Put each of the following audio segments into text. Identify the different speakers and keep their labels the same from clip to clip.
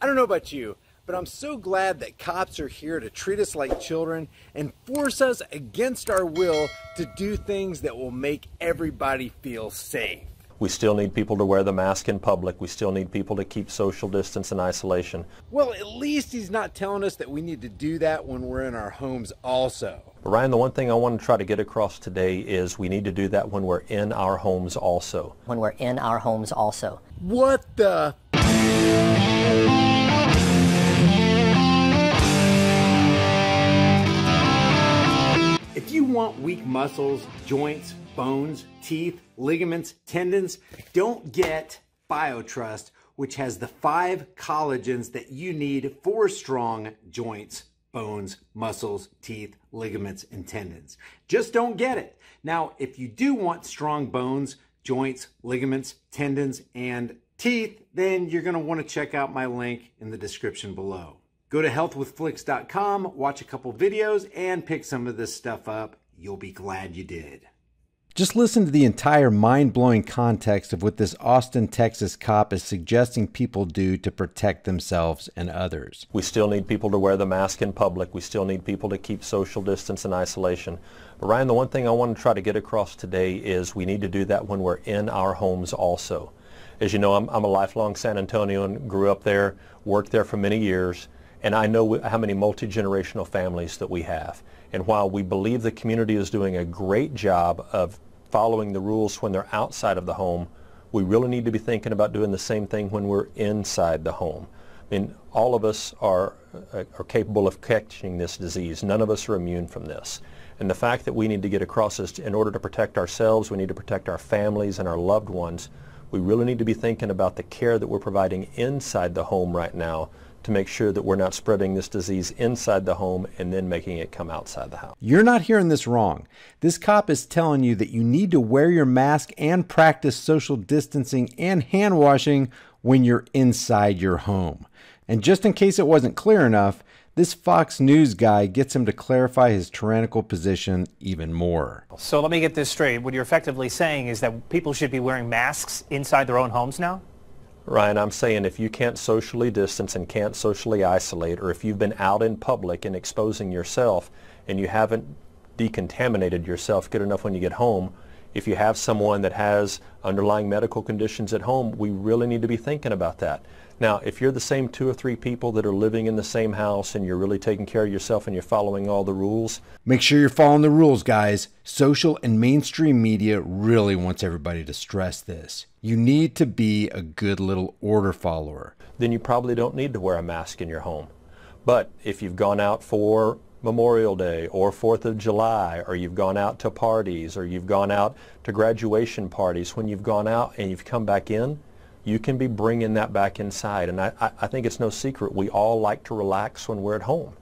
Speaker 1: I don't know about you, but I'm so glad that cops are here to treat us like children and force us against our will to do things that will make everybody feel safe.
Speaker 2: We still need people to wear the mask in public. We still need people to keep social distance and isolation.
Speaker 1: Well, at least he's not telling us that we need to do that when we're in our homes also.
Speaker 2: But Ryan, the one thing I want to try to get across today is we need to do that when we're in our homes also.
Speaker 3: When we're in our homes also.
Speaker 1: What the? If you want weak muscles, joints, bones, teeth, ligaments, tendons, don't get BioTrust, which has the 5 collagens that you need for strong joints, bones, muscles, teeth, ligaments, and tendons. Just don't get it. Now, if you do want strong bones, joints, ligaments, tendons, and teeth, then you're going to want to check out my link in the description below. Go to healthwithflix.com, watch a couple videos, and pick some of this stuff up. You'll be glad you did.
Speaker 4: Just listen to the entire mind-blowing context of what this Austin, Texas cop is suggesting people do to protect themselves and others.
Speaker 2: We still need people to wear the mask in public. We still need people to keep social distance and isolation. But Ryan, the one thing I want to try to get across today is we need to do that when we're in our homes also. As you know, I'm a lifelong San Antonian, grew up there, worked there for many years, and I know how many multi-generational families that we have. And while we believe the community is doing a great job of following the rules when they're outside of the home, we really need to be thinking about doing the same thing when we're inside the home. I mean, all of us are capable of catching this disease. None of us are immune from this. And the fact that we need to get across is in order to protect ourselves, we need to protect our families and our loved ones. We really need to be thinking about the care that we're providing inside the home right now to make sure that we're not spreading this disease inside the home and then making it come outside the house.
Speaker 4: You're not hearing this wrong. This cop is telling you that you need to wear your mask and practice social distancing and hand washing when you're inside your home. And just in case it wasn't clear enough, this Fox News guy gets him to clarify his tyrannical position even more.
Speaker 5: So let me get this straight. What you're effectively saying is that people should be wearing masks inside their own homes now?
Speaker 2: Ryan, I'm saying if you can't socially distance and can't socially isolate, or if you've been out in public and exposing yourself and you haven't decontaminated yourself good enough when you get home, if you have someone that has underlying medical conditions at home, we really need to be thinking about that. Now, if you're the same 2 or 3 people that are living in the same house and you're really taking care of yourself and you're following all the rules,
Speaker 4: make sure you're following the rules, guys. Social and mainstream media really wants everybody to stress this. You need to be a good little order follower.
Speaker 2: then you probably don't need to wear a mask in your home. But if you've gone out for Memorial Day or 4th of July, or you've gone out to parties, or you've gone out to graduation parties, when you've gone out and you've come back in, you can be bringing that back inside. And I think it's no secret we all like to relax when we're at home.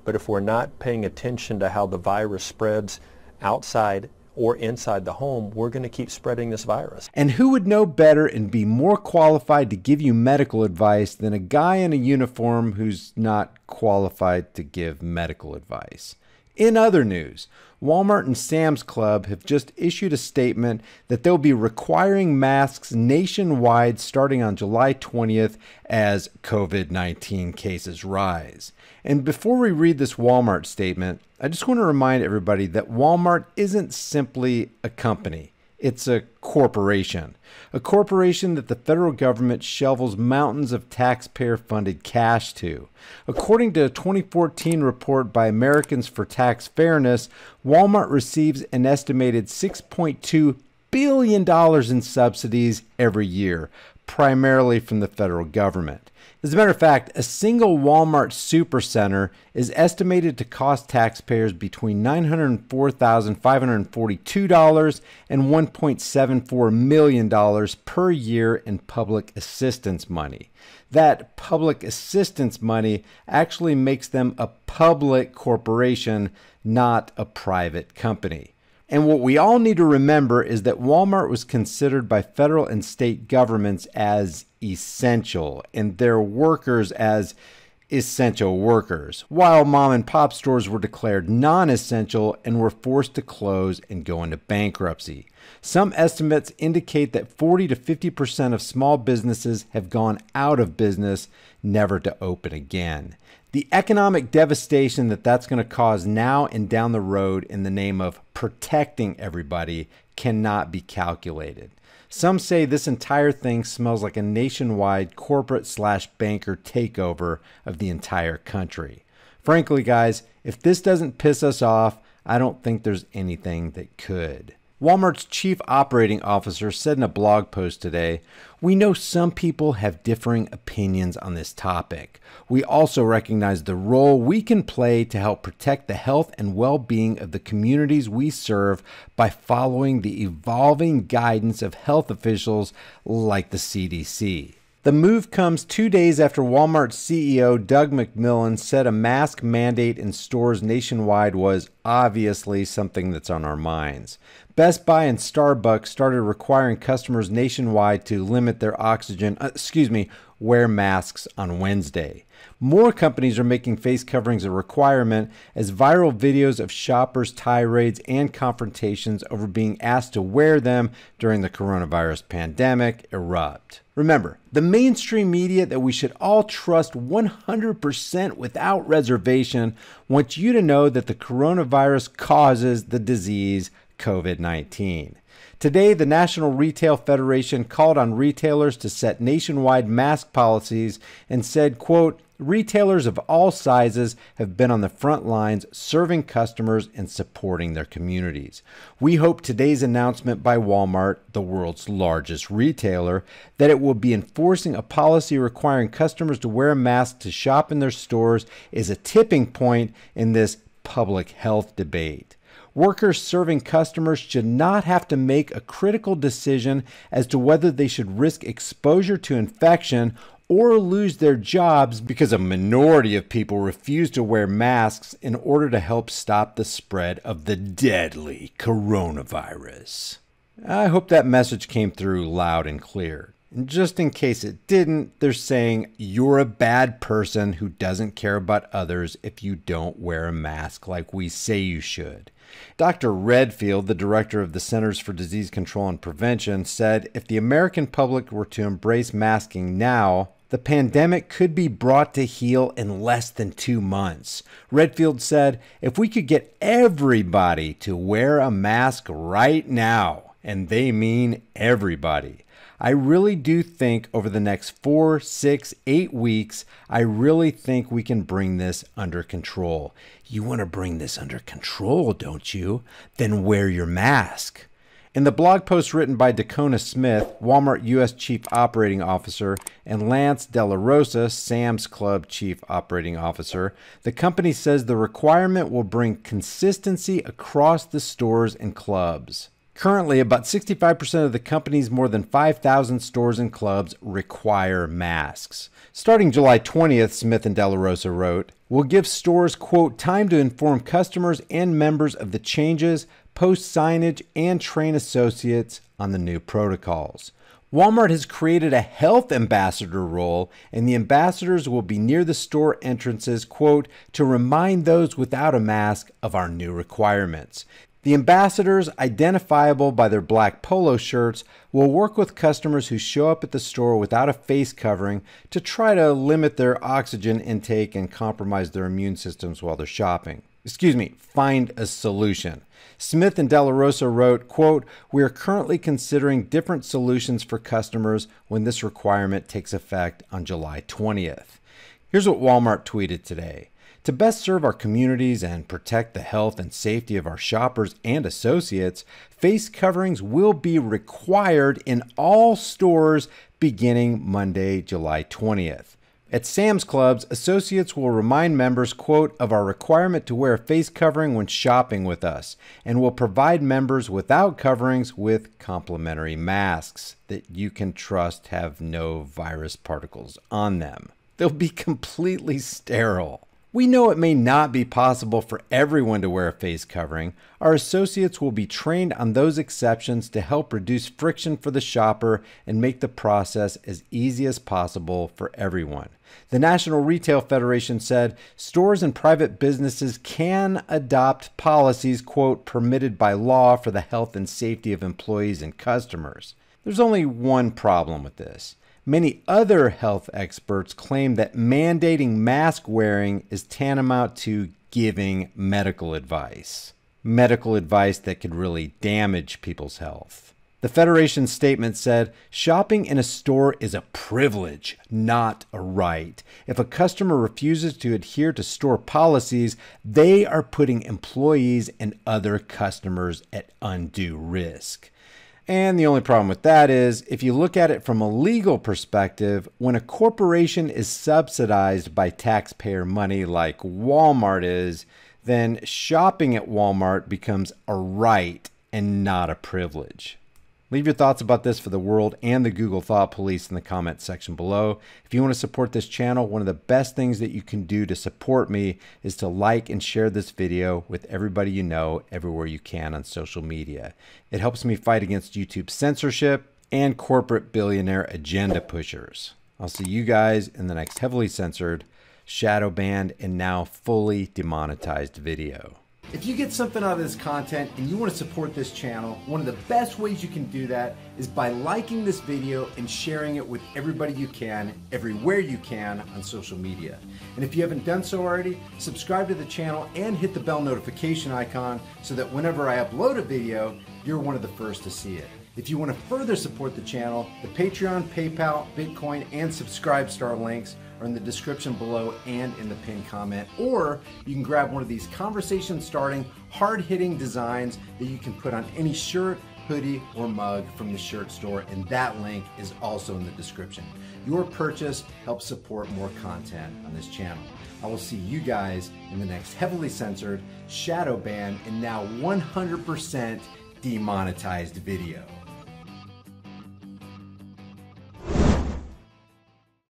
Speaker 2: But if we're not paying attention to how the virus spreads outside or inside the home, we're going to keep spreading this virus.
Speaker 4: And who would know better and be more qualified to give you medical advice than a guy in a uniform who's not qualified to give medical advice? In other news, Walmart and Sam's Club have just issued a statement that they'll be requiring masks nationwide starting on July 20th as COVID-19 cases rise. And before we read this Walmart statement, I just want to remind everybody that Walmart isn't simply a company. It's a corporation that the federal government shovels mountains of taxpayer-funded cash to. According to a 2014 report by Americans for Tax Fairness, Walmart receives an estimated $6.2 billion in subsidies every year, primarily from the federal government. As a matter of fact, a single Walmart supercenter is estimated to cost taxpayers between $904,542 and $1.74 million per year in public assistance money. That public assistance money actually makes them a public corporation, not a private company. And what we all need to remember is that Walmart was considered by federal and state governments as essential and their workers as essential workers, while mom and pop stores were declared non-essential and were forced to close and go into bankruptcy. Some estimates indicate that 40 to 50% of small businesses have gone out of business never to open again. The economic devastation that that's going to cause now and down the road in the name of protecting everybody cannot be calculated. Some say this entire thing smells like a nationwide corporate/banker takeover of the entire country. Frankly, guys, if this doesn't piss us off, I don't think there's anything that could. Walmart's chief operating officer said in a blog post today, "We know some people have differing opinions on this topic. We also recognize the role we can play to help protect the health and well-being of the communities we serve by following the evolving guidance of health officials like the CDC." The move comes 2 days after Walmart's CEO Doug McMillon said a mask mandate in stores nationwide was obviously something that's on our minds. Best Buy and Starbucks started requiring customers nationwide to limit their wear masks on Wednesday. More companies are making face coverings a requirement as viral videos of shoppers' tirades and confrontations over being asked to wear them during the coronavirus pandemic erupt. Remember, the mainstream media that we should all trust 100% without reservation wants you to know that the coronavirus causes the disease COVID-19. Today, the National Retail Federation called on retailers to set nationwide mask policies and said, quote, "Retailers of all sizes have been on the front lines serving customers and supporting their communities. We hope today's announcement by Walmart, the world's largest retailer, that it will be enforcing a policy requiring customers to wear a mask to shop in their stores is a tipping point in this public health debate. Workers serving customers should not have to make a critical decision as to whether they should risk exposure to infection or lose their jobs because a minority of people refuse to wear masks in order to help stop the spread of the deadly coronavirus." I hope that message came through loud and clear. And just in case it didn't, they're saying you're a bad person who doesn't care about others if you don't wear a mask like we say you should. Dr. Redfield, the director of the Centers for Disease Control and Prevention, said if the American public were to embrace masking now, the pandemic could be brought to heel in less than 2 months. Redfield said, "If we could get everybody to wear a mask right now," and they mean everybody, "I really do think over the next 4, 6, 8 weeks, I really think we can bring this under control." You want to bring this under control, don't you? Then wear your mask. In the blog post written by Dacona Smith, Walmart U.S. Chief Operating Officer, and Lance Della Rosa, Sam's Club Chief Operating Officer, the company says the requirement will bring consistency across the stores and clubs. Currently, about 65% of the company's more than 5,000 stores and clubs require masks. Starting July 20th, Smith and Della Rosa wrote, "We'll give stores, quote, time to inform customers and members of the changes, post signage, and train associates on the new protocols. Walmart has created a health ambassador role, and the ambassadors will be near the store entrances, quote, to remind those without a mask of our new requirements. The ambassadors, identifiable by their black polo shirts, will work with customers who show up at the store without a face covering to try to limit their oxygen intake and compromise their immune systems while they're shopping. Find a solution." Smith and Della Rosa wrote, quote, "We are currently considering different solutions for customers when this requirement takes effect on July 20th. Here's what Walmart tweeted today. "To best serve our communities and protect the health and safety of our shoppers and associates, face coverings will be required in all stores beginning Monday, July 20th. At Sam's Clubs, associates will remind members, quote, of our requirement to wear a face covering when shopping with us, and will provide members without coverings with complimentary masks that you can trust have no virus particles on them. They'll be completely sterile. We know it may not be possible for everyone to wear a face covering. Our associates will be trained on those exceptions to help reduce friction for the shopper and make the process as easy as possible for everyone." The National Retail Federation said stores and private businesses can adopt policies, quote, permitted by law for the health and safety of employees and customers. There's only one problem with this. Many other health experts claim that mandating mask wearing is tantamount to giving medical advice that could really damage people's health. The Federation's statement said, shopping in a store is a privilege, not a right. If a customer refuses to adhere to store policies, they are putting employees and other customers at undue risk. And the only problem with that is, if you look at it from a legal perspective, when a corporation is subsidized by taxpayer money like Walmart is, then shopping at Walmart becomes a right and not a privilege. Leave your thoughts about this for the world and the Google Thought Police in the comments section below. If you want to support this channel, one of the best things that you can do to support me is to like and share this video with everybody you know everywhere you can on social media. It helps me fight against YouTube censorship and corporate billionaire agenda pushers. I'll see you guys in the next heavily censored, shadow banned, and now fully demonetized video. If you get something out of this content and you want to support this channel, one of the best ways you can do that is by liking this video and sharing it with everybody you can, everywhere you can on social media. And if you haven't done so already, subscribe to the channel and hit the bell notification icon so that whenever I upload a video, you're one of the first to see it. If you want to further support the channel, the Patreon, PayPal, Bitcoin, and Subscribestar links are in the description below and in the pinned comment, or you can grab one of these conversation-starting, hard-hitting designs that you can put on any shirt, hoodie, or mug from the shirt store, and that link is also in the description. Your purchase helps support more content on this channel. I will see you guys in the next heavily censored, shadow banned, and now 100% demonetized video.